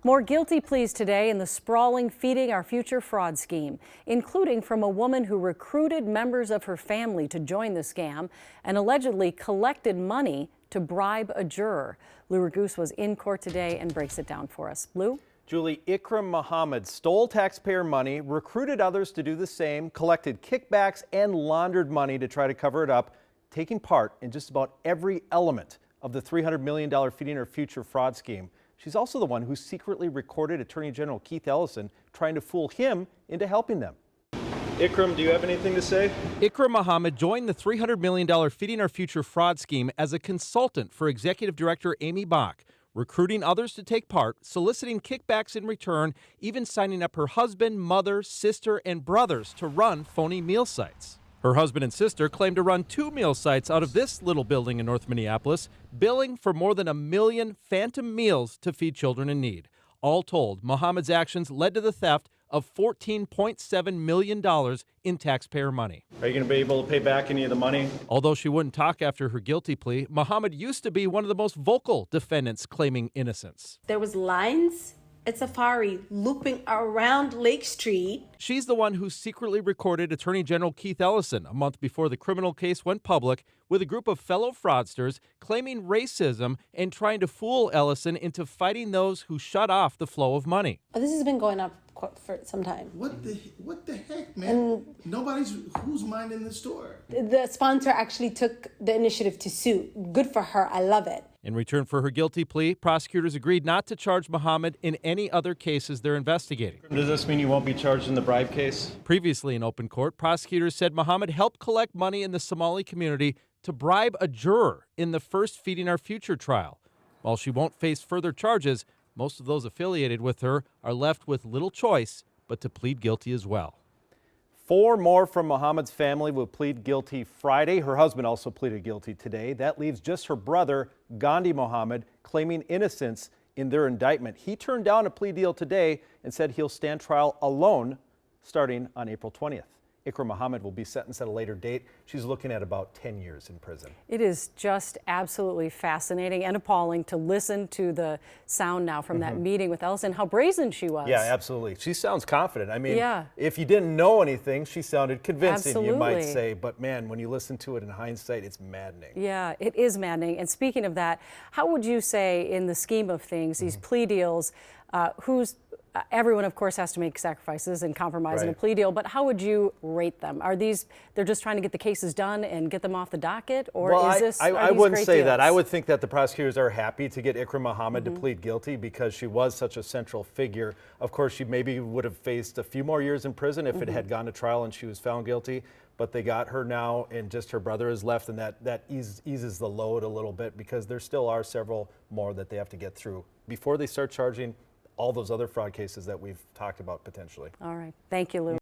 More guilty pleas today in the sprawling Feeding Our Future fraud scheme, including from a woman who recruited members of her family to join the scam and allegedly collected money to bribe a juror. Lou Ragoose was in court today and breaks it down for us. Lou? Julie, Ikram Mohamed stole taxpayer money, recruited others to do the same, collected kickbacks and laundered money to try to cover it up, taking part in just about every element of the $300 million Feeding Our Future fraud scheme. She's also the one who secretly recorded Attorney General Keith Ellison trying to fool him into helping them. Ikram, do you have anything to say? Ikram Mohamed joined the $300 million Feeding Our Future fraud scheme as a consultant for Executive Director Amy Bach, recruiting others to take part, soliciting kickbacks in return, even signing up her husband, mother, sister, and brothers to run phony meal sites. Her husband and sister claim to run 2 meal sites out of this little building in North Minneapolis, billing for more than 1 million phantom meals to feed children in need. All told, Mohamed's actions led to the theft of $14.7 million in taxpayer money. Are you going to be able to pay back any of the money? Although she wouldn't talk after her guilty plea, Mohamed used to be one of the most vocal defendants claiming innocence. There was lines at Safari looping around Lake Street. She's the one who secretly recorded Attorney General Keith Ellison a month before the criminal case went public with a group of fellow fraudsters claiming racism and trying to fool Ellison into fighting those who shut off the flow of money. This has been going up for some time. What the heck, man? Who's minding the store? The sponsor actually took the initiative to sue. Good for her. I love it. In return for her guilty plea, prosecutors agreed not to charge Mohamed in any other cases they're investigating. Does this mean you won't be charged in the bribe case? Previously in open court, prosecutors said Mohamed helped collect money in the Somali community to bribe a juror in the first Feeding Our Future trial. While she won't face further charges, most of those affiliated with her are left with little choice but to plead guilty as well. 4 more from Mohamed's family will plead guilty Friday. Her husband also pleaded guilty today. That leaves just her brother, Gandhi Mohamed, claiming innocence in their indictment. He turned down a plea deal today and said he'll stand trial alone starting on April 20th. Ikram Mohamed will be sentenced at a later date. She's looking at about 10 years in prison. It is just absolutely fascinating and appalling to listen to the sound now from that meeting with Ellison, how brazen she was. Yeah, absolutely. She sounds confident. I mean, yeah. If you didn't know anything, she sounded convincing, Absolutely. you might say. But man, when you listen to it in hindsight, it's maddening. Yeah, it is maddening. And speaking of that, how would you say in the scheme of things, these plea deals, everyone, of course, has to make sacrifices and compromise in a plea deal, but how would you rate them? Are they're just trying to get the cases done and get them off the docket? Or well, is this, I wouldn't say that. I would think that the prosecutors are happy to get Ikram Mohamed to plead guilty because she was such a central figure. Of course, she maybe would have faced a few more years in prison if it had gone to trial and she was found guilty, but they got her now and just her brother is left, and that eases the load a little bit because there still are several more that they have to get through before they start charging all those other fraud cases that we've talked about potentially. All right. Thank you, Lou.